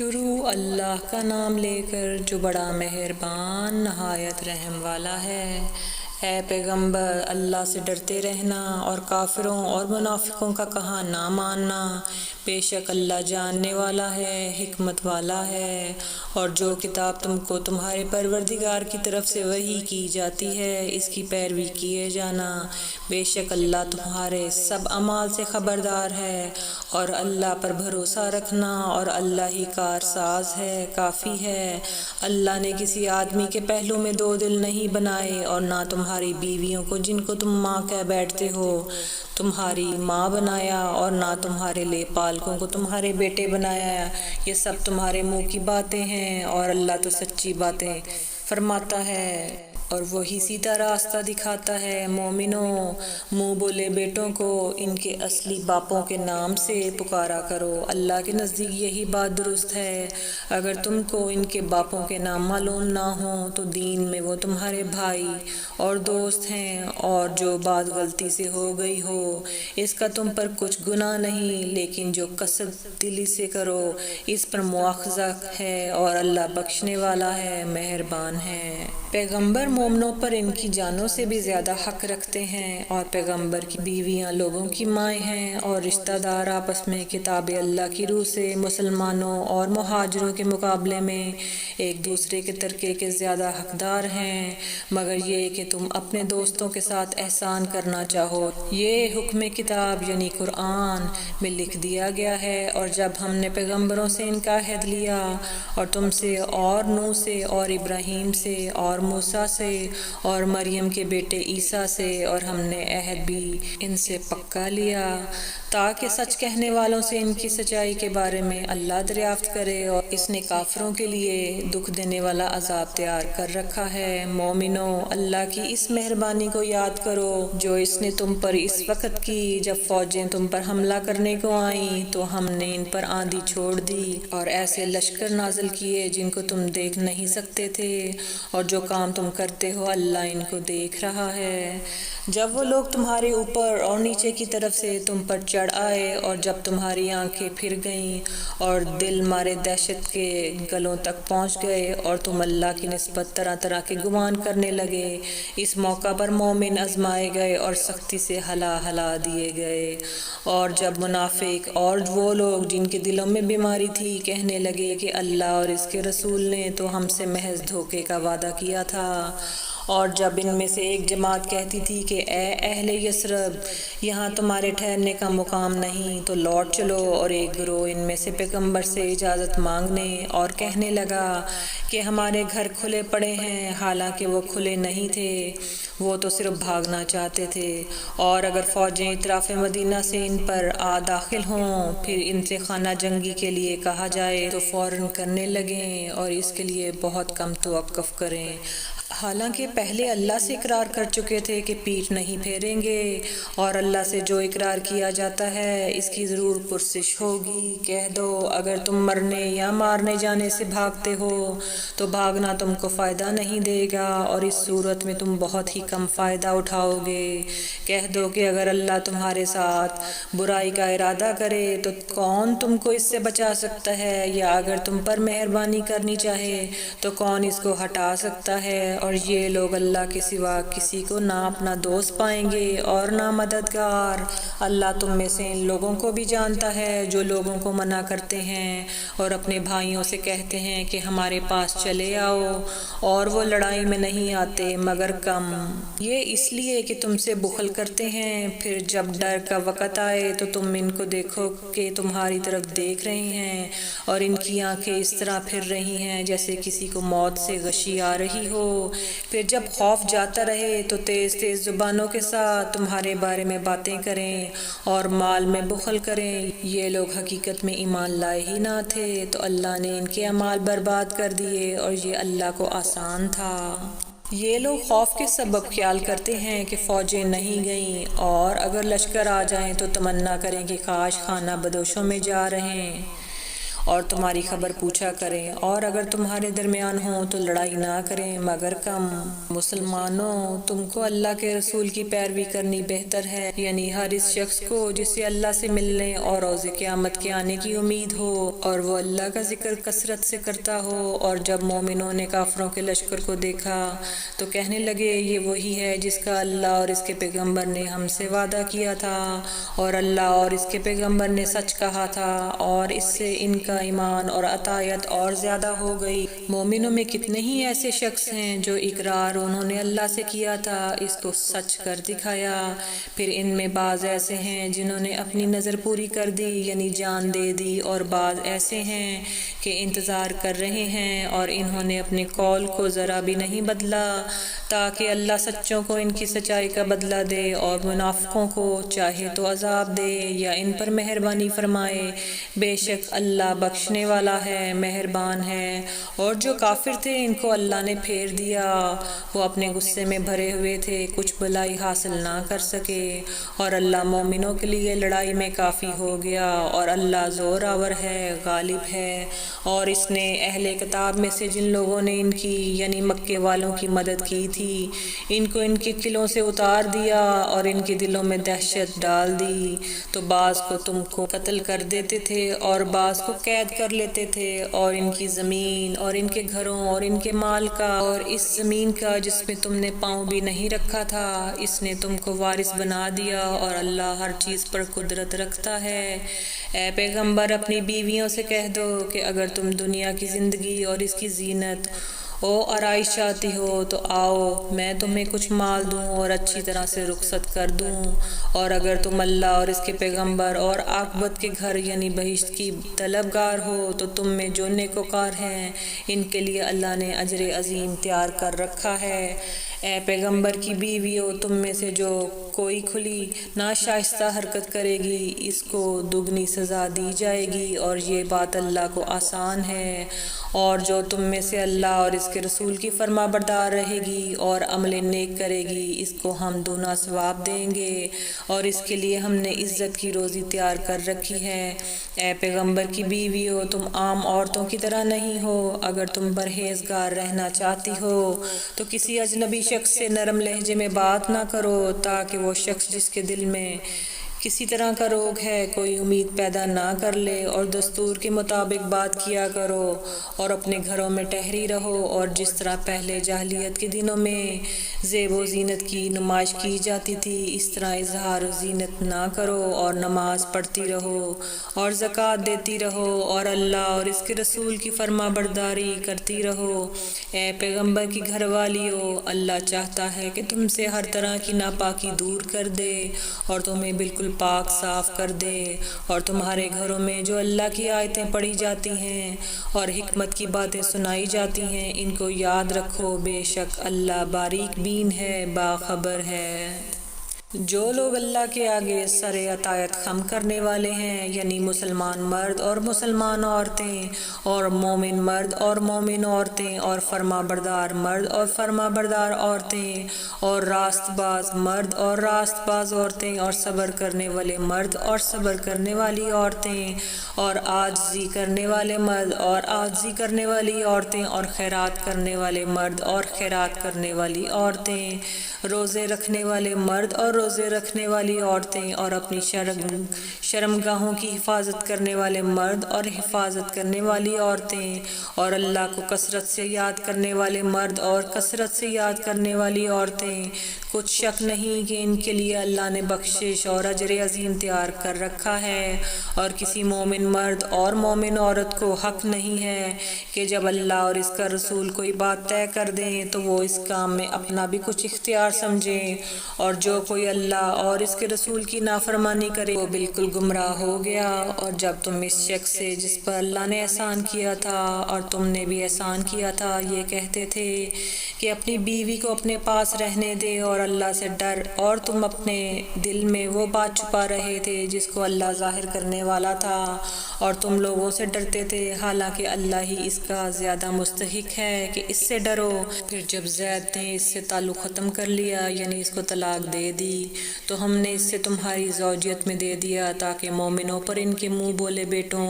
شروع اللہ کا نام لے کر جو بڑا مہربان نہایت رحم والا ہے۔ اے پیغمبر، اللہ سے ڈرتے رہنا اور کافروں اور منافقوں کا کہا نہ ماننا۔ بے شک اللہ جاننے والا ہے، حکمت والا ہے۔ اور جو کتاب تم کو تمہارے پروردگار کی طرف سے وحی کی جاتی ہے، اس کی پیروی کیے جانا۔ بے شک اللہ تمہارے سب اعمال سے خبردار ہے، اور اللہ پر بھروسہ رکھنا، اور اللہ ہی کارساز ہے، کافی ہے۔ اللہ نے کسی آدمی کے پہلو میں دو دل نہیں بنائے، اور نہ تمہاری بیویوں کو جن کو تم ماں کہہ بیٹھتے ہو تمہاری ماں بنایا، اور نہ تمہارے لے پالکوں کو تمہارے بیٹے بنایا۔ یہ سب تمہارے منہ کی باتیں ہیں، اور اللہ تو سچی باتیں فرماتا ہے اور وہی سیدھا راستہ دکھاتا ہے۔ مومنوں، منہ بولے بیٹوں کو ان کے اصلی باپوں کے نام سے پکارا کرو، اللہ کے نزدیک یہی بات درست ہے۔ اگر تم کو ان کے باپوں کے نام معلوم نہ ہوں تو دین میں وہ تمہارے بھائی اور دوست ہیں، اور جو بات غلطی سے ہو گئی ہو اس کا تم پر کچھ گناہ نہیں، لیکن جو قصد دلی سے کرو اس پر مواخذہ ہے، اور اللہ بخشنے والا ہے، مہربان ہے۔ پیغمبر مومنوں پر ان کی جانوں سے بھی زیادہ حق رکھتے ہیں، اور پیغمبر کی بیویاں لوگوں کی مائیں ہیں، اور رشتہ دار آپس میں کتاب اللہ کی روح سے مسلمانوں اور مہاجروں کے مقابلے میں ایک دوسرے کے ترکے کے زیادہ حقدار ہیں، مگر یہ کہ تم اپنے دوستوں کے ساتھ احسان کرنا چاہو۔ یہ حکم کتاب یعنی قرآن میں لکھ دیا گیا ہے، اور جب ہم نے پیغمبروں سے ان کا عہد لیا، اور تم سے اور نوح سے اور ابراہیم سے اور موسیٰ سے اور مریم کے بیٹے عیسیٰ سے، اور ہم نے عہد بھی ان سے پکا لیا تاکہ سچ کہنے والوں سے ان کی سچائی کے بارے میں اللہ دریافت کرے، اور اس نے کافروں کے لیے دکھ دینے والا عذاب تیار کر رکھا ہے۔ مومنوں، اللہ کی اس مہربانی کو یاد کرو جو اس نے تم پر اس وقت کی جب فوجیں تم پر حملہ کرنے کو آئیں تو ہم نے ان پر آندھی چھوڑ دی، اور ایسے لشکر نازل کیے جن کو تم دیکھ نہیں سکتے تھے، اور جو کام تم کرتے ہو اللہ ان کو دیکھ رہا ہے۔ جب وہ لوگ تمہارے اوپر اور نیچے کی طرف سے تم پر چڑھ آئے، اور جب تمہاری آنکھیں پھر گئیں اور دل مارے دہشت کے گلوں تک پہنچ گئے، اور تم اللہ کی نسبت طرح طرح کے گمان کرنے لگے، اس موقع پر مومن آزمائے گئے اور سختی سے ہلا دیے گئے۔ اور جب منافق اور وہ لوگ جن کے دلوں میں بیماری تھی کہنے لگے کہ اللہ اور اس کے رسول نے تو ہم سے محض دھوکے کا وعدہ کیا تھا، اور جب ان میں سے ایک جماعت کہتی تھی کہ اے اہل یثرب، یہاں تمہارے ٹھہرنے کا مقام نہیں تو لوٹ چلو، اور ایک گروہ ان میں سے پیغمبر سے اجازت مانگنے اور کہنے لگا کہ ہمارے گھر کھلے پڑے ہیں، حالانکہ وہ کھلے نہیں تھے، وہ تو صرف بھاگنا چاہتے تھے۔ اور اگر فوجیں اطراف مدینہ سے ان پر داخل ہوں، پھر ان سے خانہ جنگی کے لیے کہا جائے تو فوراً کرنے لگیں، اور اس کے لیے بہت کم توقف کریں، حالانکہ پہلے اللہ سے اقرار کر چکے تھے کہ پیٹھ نہیں پھیریں گے، اور اللہ سے جو اقرار کیا جاتا ہے اس کی ضرور پرسش ہوگی۔ کہہ دو اگر تم مرنے یا مارنے جانے سے بھاگتے ہو تو بھاگنا تم کو فائدہ نہیں دے گا، اور اس صورت میں تم بہت ہی کم فائدہ اٹھاؤ گے۔ کہہ دو کہ اگر اللہ تمہارے ساتھ برائی کا ارادہ کرے تو کون تم کو اس سے بچا سکتا ہے، یا اگر تم پر مہربانی کرنی چاہے تو کون اس کو ہٹا سکتا ہے۔ اور یہ لوگ اللہ کے سوا کسی کو نہ اپنا دوست پائیں گے اور نہ مددگار۔ اللہ تم میں سے ان لوگوں کو بھی جانتا ہے جو لوگوں کو منع کرتے ہیں اور اپنے بھائیوں سے کہتے ہیں کہ ہمارے پاس چلے آؤ، اور وہ لڑائی میں نہیں آتے مگر کم، یہ اس لیے کہ تم سے بخل کرتے ہیں۔ پھر جب ڈر کا وقت آئے تو تم ان کو دیکھو کہ تمہاری طرف دیکھ رہے ہیں، اور ان کی آنکھیں اس طرح پھر رہی ہیں جیسے کسی کو موت سے غشی آ رہی ہو۔ پھر جب خوف جاتا رہے تو تیز تیز زبانوں کے ساتھ تمہارے بارے میں باتیں کریں اور مال میں بخل کریں۔ یہ لوگ حقیقت میں ایمان لائے ہی نہ تھے، تو اللہ نے ان کے اعمال برباد کر دیے، اور یہ اللہ کو آسان تھا۔ یہ لوگ خوف کے سبب خیال کرتے ہیں کہ فوجیں نہیں گئیں، اور اگر لشکر آ جائیں تو تمنا کریں کہ کاش خانہ بدوشوں میں جا رہے اور تمہاری خبر پوچھا کریں، اور اگر تمہارے درمیان ہوں تو لڑائی نہ کریں مگر کم۔ مسلمانوں، تم کو اللہ کے رسول کی پیروی کرنی بہتر ہے، یعنی ہر اس شخص کو جسے اللہ سے ملنے اور روز قیامت کے آنے کی امید ہو اور وہ اللہ کا ذکر کثرت سے کرتا ہو۔ اور جب مومنوں نے کافروں کے لشکر کو دیکھا تو کہنے لگے یہ وہی ہے جس کا اللہ اور اس کے پیغمبر نے ہم سے وعدہ کیا تھا، اور اللہ اور اس کے پیغمبر نے سچ کہا تھا، اور اس سے ان کا ایمان اور اطاعت اور زیادہ ہو گئی۔ مومنوں میں کتنے ہی ایسے شخص ہیں جو اقرار انہوں نے اللہ سے کیا تھا اس کو سچ کر دکھایا، پھر ان میں بعض ایسے ہیں جنہوں نے اپنی نظر پوری کر دی یعنی جان دے دی، اور بعض ایسے ہیں کہ انتظار کر رہے ہیں اور انہوں نے اپنے قول کو ذرا بھی نہیں بدلا تاکہ اللہ سچوں کو ان کی سچائی کا بدلہ دے اور منافقوں کو چاہے تو عذاب دے یا ان پر مہربانی فرمائے، بے شک اللہ بخشنے والا ہے، مہربان ہے۔ اور جو کافر تھے ان کو اللہ نے پھیر دیا، وہ اپنے غصے میں بھرے ہوئے تھے، کچھ بھلائی حاصل نہ کر سکے، اور اللہ مومنوں کے لیے لڑائی میں کافی ہو گیا، اور اللہ زور آور ہے، غالب ہے۔ اور اس نے اہل کتاب میں سے جن لوگوں نے ان کی یعنی مکے والوں کی مدد کی تھی ان کو ان کے قلعوں سے اتار دیا اور ان کے دلوں میں دہشت ڈال دی، تو بعض کو تم کو قتل کر دیتے تھے اور بعض کو قید کر لیتے تھے، اور ان کی زمین اور ان کے گھروں اور ان کے مال کا اور اس زمین کا جس میں تم نے پاؤں بھی نہیں رکھا تھا اس نے تم کو وارث بنا دیا، اور اللہ ہر چیز پر قدرت رکھتا ہے۔ اے پیغمبر اپنی بیویوں سے کہہ دو کہ اگر تم دنیا کی زندگی اور اس کی زینت او آرائش چاہتی ہو تو آؤ میں تمہیں کچھ مال دوں اور اچھی طرح سے رخصت کر دوں، اور اگر تم اللہ اور اس کے پیغمبر اور عاقبت کے گھر یعنی بہشت کی طلبگار ہو تو تم میں جو نیکوکار ہیں ان کے لیے اللہ نے اجر عظیم تیار کر رکھا ہے۔ اے پیغمبر کی بیویوں، تم میں سے جو کوئی کھلی ناشائستہ حرکت کرے گی اس کو دگنی سزا دی جائے گی، اور یہ بات اللہ کو آسان ہے۔ اور جو تم میں سے اللہ اور اس کے رسول کی فرما بردار رہے گی اور عمل نیک کرے گی اس کو ہم دونا ثواب دیں گے، اور اس کے لیے ہم نے عزت کی روزی تیار کر رکھی ہے۔ اے پیغمبر کی بیویوں، تم عام عورتوں کی طرح نہیں ہو، اگر تم پرہیزگار رہنا چاہتی ہو تو کسی اجنبی شخص سے نرم لہجے میں بات نہ کرو تاکہ وہ شخص جس کے دل میں کسی طرح کا روگ ہے کوئی امید پیدا نہ کر لے، اور دستور کے مطابق بات کیا کرو اور اپنے گھروں میں ٹھہری رہو، اور جس طرح پہلے جاہلیت کے دنوں میں زیب و زینت کی نمائش کی جاتی تھی اس طرح اظہار زینت نہ کرو، اور نماز پڑھتی رہو اور زکوٰۃ دیتی رہو اور اللہ اور اس کے رسول کی فرما برداری کرتی رہو۔ اے پیغمبر کی گھر والیو، اللہ چاہتا ہے کہ تم سے ہر طرح کی ناپاکی دور کر دے اور تمہیں بالکل پاک صاف کر دے، اور تمہارے گھروں میں جو اللہ کی آیتیں پڑھی جاتی ہیں اور حکمت کی باتیں سنائی جاتی ہیں ان کو یاد رکھو، بے شک اللہ باریک بین ہے، باخبر ہے۔ جو لوگ اللہ کے آگے سر اطاعت خم کرنے والے ہیں یعنی مسلمان مرد اور مسلمان عورتیں اور مومن مرد اور مومن عورتیں اور فرما بردار مرد اور فرما بردار عورتیں اور راست باز مرد اور راست باز عورتیں اور صبر کرنے والے مرد اور صبر کرنے والی عورتیں اور عاجزی کرنے والے مرد اور عاجزی کرنے والی عورتیں اور خیرات کرنے والے مرد اور خیرات کرنے والی عورتیں، روزے رکھنے والے مرد اور روزے رکھنے والی عورتیں اور اپنی شرمگاہوں کی حفاظت کرنے والے مرد اور حفاظت کرنے والی عورتیں اور اللہ کو کثرت سے یاد کرنے والے مرد اور کثرت سے یاد کرنے والی عورتیں، کچھ شک نہیں کہ ان کے لیے اللہ نے بخشش اور اجر عظیم تیار کر رکھا ہے۔ اور کسی مومن مرد اور مومن عورت کو حق نہیں ہے کہ جب اللہ اور اس کا رسول کوئی بات طے کر دیں تو وہ اس کام میں اپنا بھی کچھ اختیار سمجھیں، اور جو کوئی اللہ اور اس کے رسول کی نافرمانی کرے وہ بالکل گمراہ ہو گیا۔ اور جب تم اس شخص سے جس پر اللہ نے احسان کیا تھا اور تم نے بھی احسان کیا تھا یہ کہتے تھے کہ اپنی بیوی کو اپنے پاس رہنے دے اور اللہ سے ڈر، اور تم اپنے دل میں وہ بات چھپا رہے تھے جس کو اللہ ظاہر کرنے والا تھا، اور تم لوگوں سے ڈرتے تھے حالانکہ اللہ ہی اس کا زیادہ مستحق ہے کہ اس سے ڈرو۔ پھر جب زید نے اس سے تعلق ختم کر لیا یعنی اس کو طلاق دے دی تو ہم نے اس سے تمہاری زوجیت میں دے دیا تاکہ مومنوں پر ان کے منہ بولے بیٹوں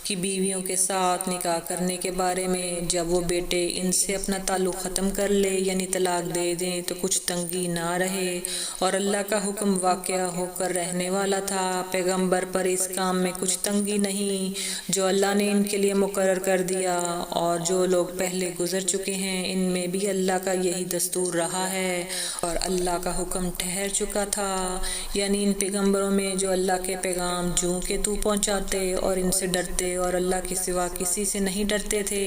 کی بیویوں کے ساتھ نکاح کرنے کے بارے میں جب وہ بیٹے ان سے اپنا تعلق ختم کر لے یعنی طلاق دے دیں تو کچھ تنگی نہ رہے، اور اللہ کا حکم واقع ہو کر رہنے والا تھا۔ پیغمبر پر اس کام میں کچھ تنگی نہیں جو اللہ نے ان کے لیے مقرر کر دیا، اور جو لوگ پہلے گزر چکے ہیں ان میں بھی اللہ کا یہی دستور رہا ہے، اور اللہ کا حکم ٹھہر چکا تھا، یعنی ان پیغمبروں میں جو اللہ کے پیغام جوں کہ تو پہنچاتے اور ان سے ڈرتے اور اللہ کے سوا کسی سے نہیں ڈرتے تھے،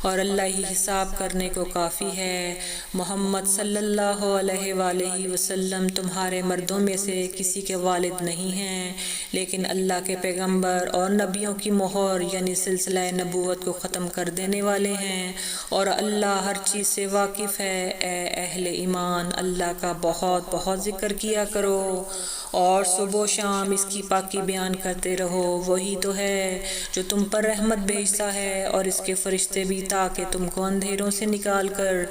اور اللہ ہی حساب کرنے کو کافی ہے۔ محمد صلی اللہ علیہ وآلہ وسلم تمہارے مردوں میں سے کسی کے والد نہیں ہیں، لیکن اللہ کے پیغمبر اور نبیوں کی مہر یعنی سلسلہ نبوت کو ختم کر دینے والے ہیں، اور اللہ ہر چیز سے واقف ہے۔ اے اہل ایمان، اللہ کا بہت بہت ذکر کیا کرو اور صبح و شام اس کی پاکی بیان کرتے رہو۔ وہی تو ہے جو تم پر رحمت بھیجتا ہے اور اس کے فرشتے بھی، تاکہ تم کو اندھیروں سے نکال کر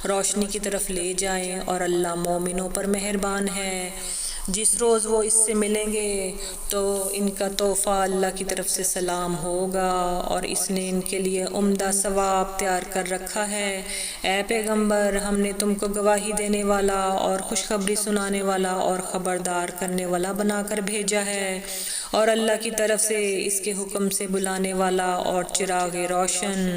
روشنی کی طرف لے جائیں، اور اللہ مومنوں پر مہربان ہے۔ جس روز وہ اس سے ملیں گے تو ان کا تحفہ اللہ کی طرف سے سلام ہوگا، اور اس نے ان کے لیے عمدہ ثواب تیار کر رکھا ہے۔ اے پیغمبر، ہم نے تم کو گواہی دینے والا اور خوشخبری سنانے والا اور خبردار کرنے والا بنا کر بھیجا ہے، اور اللہ کی طرف سے اس کے حکم سے بلانے والا اور چراغ روشن،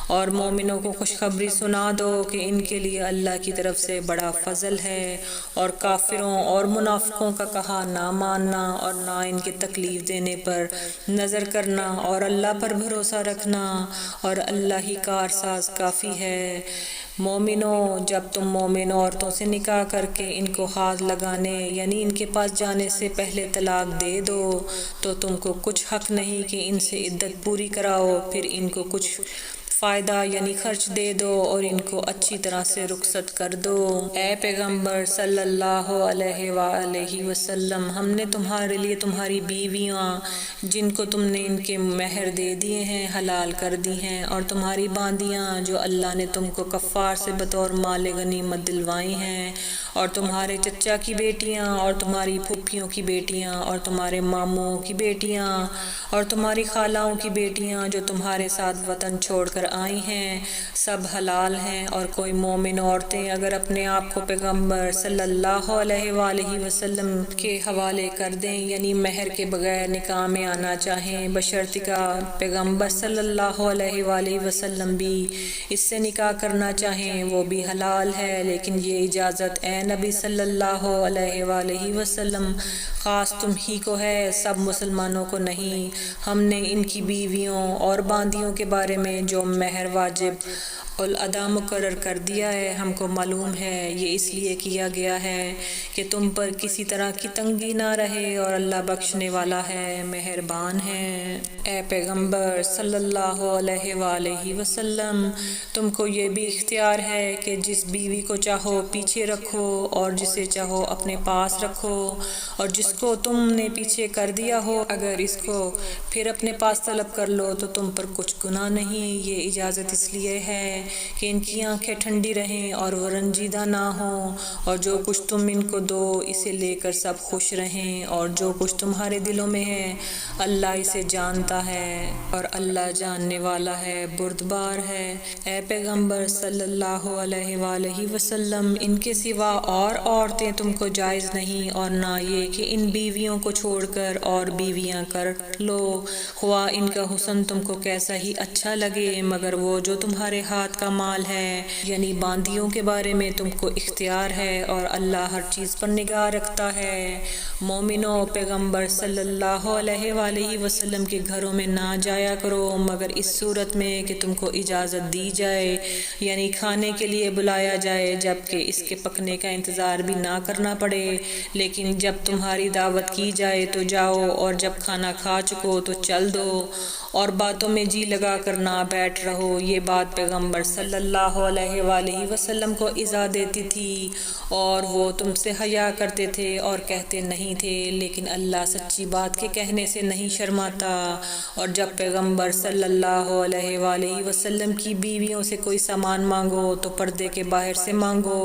اور مومنوں کو خوشخبری سنا دو کہ ان کے لیے اللہ کی طرف سے بڑا فضل ہے، اور کافروں اور منافقوں کا کہا نہ ماننا اور نہ ان کے تکلیف دینے پر نظر کرنا، اور اللہ پر بھروسہ رکھنا، اور اللہ ہی کارساز کافی ہے۔ مومنوں، جب تم مومن عورتوں سے نکاح کر کے ان کو ہاتھ لگانے یعنی ان کے پاس جانے سے پہلے طلاق دے دو تو تم کو کچھ حق نہیں کہ ان سے عدت پوری کراؤ، پھر ان کو کچھ فائدہ یعنی خرچ دے دو اور ان کو اچھی طرح سے رخصت کر دو۔ اے پیغمبر صلی اللہ علیہ وآلہ وسلم، ہم نے تمہارے لیے تمہاری بیویاں جن کو تم نے ان کے مہر دے دیے ہیں حلال کر دی ہیں، اور تمہاری باندیاں جو اللہ نے تم کو کفار سے بطور مال غنیمت دلوائی ہیں، اور تمہارے چچا کی بیٹیاں اور تمہاری پھوپھیوں کی بیٹیاں اور تمہارے ماموں کی بیٹیاں اور تمہاری خالاؤں کی بیٹیاں جو تمہارے ساتھ وطن چھوڑ کر آئی ہیں، سب حلال ہیں۔ اور کوئی مومن عورتیں اگر اپنے آپ کو پیغمبر صلی اللہ علیہ وآلہ وسلم کے حوالے کر دیں یعنی مہر کے بغیر نکاح میں آنا چاہیں، بشرطیکہ پیغمبر صلی اللہ علیہ وآلہ وسلم بھی اس سے نکاح کرنا چاہیں، وہ بھی حلال ہے، لیکن یہ اجازت اے نبی صلی اللہ علیہ وآلہ وسلم خاص تم ہی کو ہے، سب مسلمانوں کو نہیں۔ ہم نے ان کی بیویوں اور باندیوں کے بارے میں جو مہر واجب الادا مقرر کر دیا ہے ہم کو معلوم ہے، یہ اس لیے کیا گیا ہے کہ تم پر کسی طرح کی تنگی نہ رہے، اور اللہ بخشنے والا ہے، مہربان ہے۔ اے پیغمبر صلی اللہ علیہ وآلہ وسلم، تم کو یہ بھی اختیار ہے کہ جس بیوی کو چاہو پیچھے رکھو اور جسے چاہو اپنے پاس رکھو، اور جس کو تم نے پیچھے کر دیا ہو اگر اس کو پھر اپنے پاس طلب کر لو تو تم پر کچھ گناہ نہیں۔ یہ اجازت اس لیے ہے کہ ان کی آنکھیں ٹھنڈی رہیں اور وہ رنجیدہ نہ ہوں، اور جو کچھ تم ان کو دو اسے لے کر سب خوش رہیں، اور جو کچھ تمہارے دلوں میں ہے اللہ اسے جانتا ہے، اور اللہ جاننے والا ہے، بردبار ہے۔ اے پیغمبر صلی اللہ علیہ وآلہ وسلم، ان کے سوا اور عورتیں تم کو جائز نہیں، اور نہ یہ کہ ان بیویوں کو چھوڑ کر اور بیویاں کر لو، خواہ ان کا حسن تم کو کیسا ہی اچھا لگے، مگر وہ جو تمہارے ہاتھ کا مال ہے یعنی باندیوں کے بارے میں تم کو اختیار ہے، اور اللہ ہر چیز پر نگاہ رکھتا ہے۔ مومنوں، پیغمبر صلی اللہ علیہ وآلہ وسلم کے گھروں میں نہ جایا کرو مگر اس صورت میں کہ تم کو اجازت دی جائے یعنی کھانے کے لیے بلایا جائے، جبکہ اس کے پکنے کا انتظار بھی نہ کرنا پڑے، لیکن جب تمہاری دعوت کی جائے تو جاؤ، اور جب کھانا کھا چکو تو چل دو، اور باتوں میں جی لگا کر نہ بیٹھ رہو۔ یہ بات پیغمبر صلی اللہ علیہ وآلہ وسلم کو ایذا دیتی تھی، اور وہ تم سے حیا کرتے تھے اور کہتے نہیں تھے، لیکن اللہ سچی بات کے کہنے سے نہیں شرماتا۔ اور جب پیغمبر صلی اللہ علیہ وآلہ وسلم کی بیویوں سے کوئی سامان مانگو تو پردے کے باہر سے مانگو،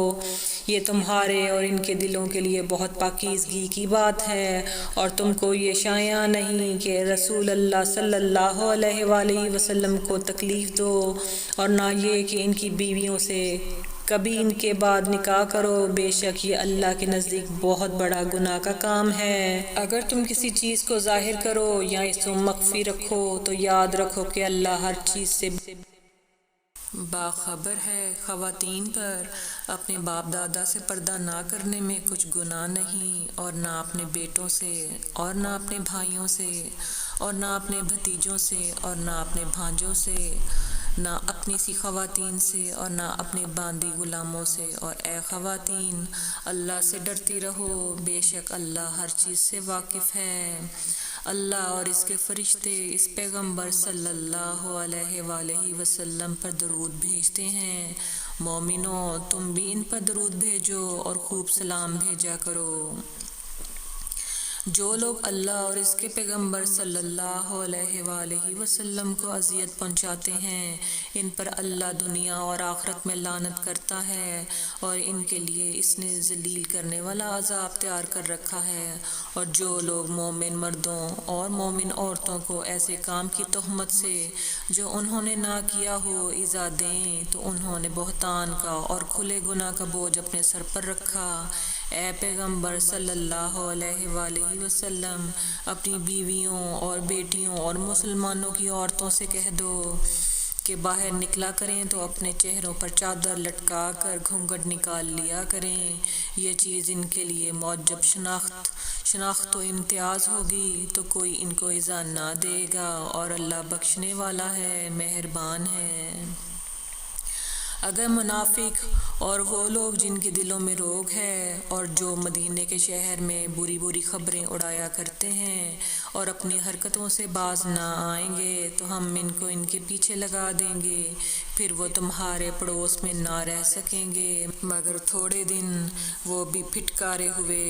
یہ تمہارے اور ان کے دلوں کے لیے بہت پاکیزگی کی بات ہے، اور تم کو یہ شایع نہیں کہ رسول اللہ صلی اللہ علیہ وآلہ وسلم کو تکلیف دو، اور نہ یہ کہ ان کی بیویوں سے کبھی ان کے بعد نکاح کرو، بے شک یہ اللہ کے نزدیک بہت بڑا گناہ کا کام ہے۔ اگر تم کسی چیز کو ظاہر کرو یا اس کو مخفی رکھو تو یاد رکھو کہ اللہ ہر چیز سے باخبر ہے۔ خواتین پر اپنے باپ دادا سے پردہ نہ کرنے میں کچھ گناہ نہیں، اور نہ اپنے بیٹوں سے، اور نہ اپنے بھائیوں سے، اور نہ اپنے بھتیجوں سے، اور نہ اپنے بھانجوں سے، نہ اپنی سی خواتین سے، اور نہ اپنے باندی غلاموں سے۔ اور اے خواتین، اللہ سے ڈرتی رہو، بے شک اللہ ہر چیز سے واقف ہے۔ اللہ اور اس کے فرشتے اس پیغمبر صلی اللہ علیہ وآلہ وسلم پر درود بھیجتے ہیں۔ مومنو، تم بھی ان پر درود بھیجو اور خوب سلام بھیجا کرو۔ جو لوگ اللہ اور اس کے پیغمبر صلی اللہ علیہ وآلہ وسلم کو اذیت پہنچاتے ہیں، ان پر اللہ دنیا اور آخرت میں لعنت کرتا ہے، اور ان کے لیے اس نے ذلیل کرنے والا عذاب تیار کر رکھا ہے۔ اور جو لوگ مومن مردوں اور مومن عورتوں کو ایسے کام کی تہمت سے جو انہوں نے نہ کیا ہو ایذا دیں تو انہوں نے بہتان کا اور کھلے گناہ کا بوجھ اپنے سر پر رکھا۔ اے پیغمبر صلی اللہ علیہ وآلہ وسلم، اپنی بیویوں اور بیٹیوں اور مسلمانوں کی عورتوں سے کہہ دو کہ باہر نکلا کریں تو اپنے چہروں پر چادر لٹکا کر گھونگھٹ نکال لیا کریں۔ یہ چیز ان کے لیے معجب شناخت و امتیاز ہوگی تو کوئی ان کو ایذا نہ دے گا، اور اللہ بخشنے والا ہے، مہربان ہے۔ اگر منافق اور وہ لوگ جن کے دلوں میں روگ ہے اور جو مدینے کے شہر میں بری بری خبریں اڑایا کرتے ہیں اور اپنی حرکتوں سے باز نہ آئیں گے تو ہم ان کو ان کے پیچھے لگا دیں گے، پھر وہ تمہارے پڑوس میں نہ رہ سکیں گے مگر تھوڑے دن۔ وہ بھی پھٹکارے ہوئے،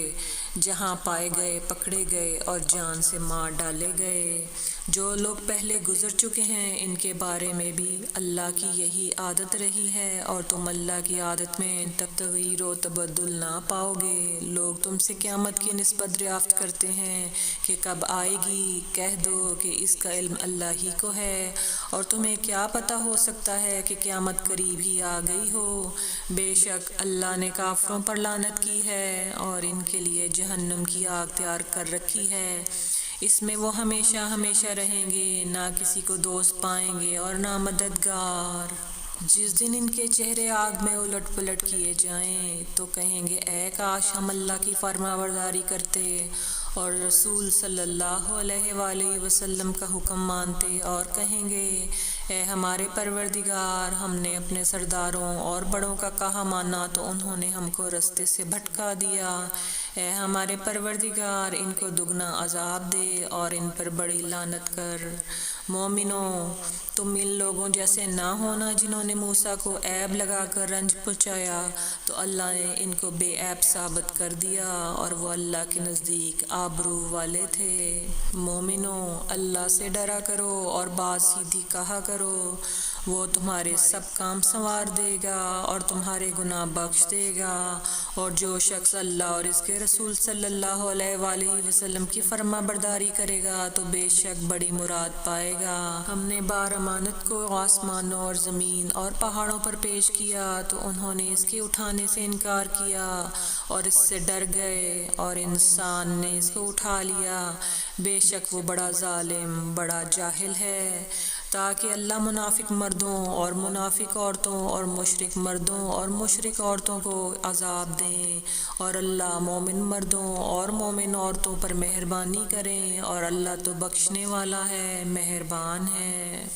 جہاں پائے گئے پکڑے گئے اور جان سے مار ڈالے گئے۔ جو لوگ پہلے گزر چکے ہیں ان کے بارے میں بھی اللہ کی یہی عادت رہی ہے، اور تم اللہ کی عادت میں تب تغیر و تبدل نہ پاؤ گے۔ لوگ تم سے قیامت کی نسبت دریافت کرتے ہیں کہ کب آئے گی، کہہ دو کہ اس کا علم اللہ ہی کو ہے، اور تمہیں کیا پتہ ہو سکتا ہے کہ قیامت قریب ہی آ گئی ہو۔ بے شک اللہ نے کافروں پر لعنت کی ہے اور ان کے لیے جہنم کی آگ تیار کر رکھی ہے، اس میں وہ ہمیشہ ہمیشہ رہیں گے، نہ کسی کو دوست پائیں گے اور نہ مددگار۔ جس دن ان کے چہرے آگ میں الٹ پلٹ کیے جائیں تو کہیں گے اے کاش ہم اللہ کی فرما برداری کرتے اور رسول صلی اللہ علیہ وآلہ وسلم کا حکم مانتے، اور کہیں گے اے ہمارے پروردگار، ہم نے اپنے سرداروں اور بڑوں کا کہا مانا تو انہوں نے ہم کو رستے سے بھٹکا دیا۔ اے ہمارے پروردگار، ان کو دگنا عذاب دے اور ان پر بڑی لعنت کر۔ مومنوں، تم ان لوگوں جیسے نہ ہونا جنہوں نے موسیٰ کو عیب لگا کر رنج پہنچایا تو اللہ نے ان کو بے عیب ثابت کر دیا اور وہ اللہ کے نزدیک آبرو والے تھے۔ مومنوں، اللہ سے ڈرا کرو اور بات سیدھی کہا کرو، وہ تمہارے سب کام سنوار دے گا اور تمہارے گناہ بخش دے گا۔ اور جو شخص اللہ اور اس کے رسول صلی اللہ علیہ وآلہ وسلم کی فرما برداری کرے گا تو بے شک بڑی مراد پائے گا۔ ہم نے بار امانت کو آسمانوں اور زمین اور پہاڑوں پر پیش کیا تو انہوں نے اس کے اٹھانے سے انکار کیا اور اس سے ڈر گئے، اور انسان نے اس کو اٹھا لیا۔ بے شک وہ بڑا ظالم، بڑا جاہل ہے۔ تاکہ اللہ منافق مردوں اور منافق عورتوں اور مشرک مردوں اور مشرک عورتوں کو عذاب دیں، اور اللہ مومن مردوں اور مومن عورتوں پر مہربانی کریں، اور اللہ تو بخشنے والا ہے، مہربان ہے۔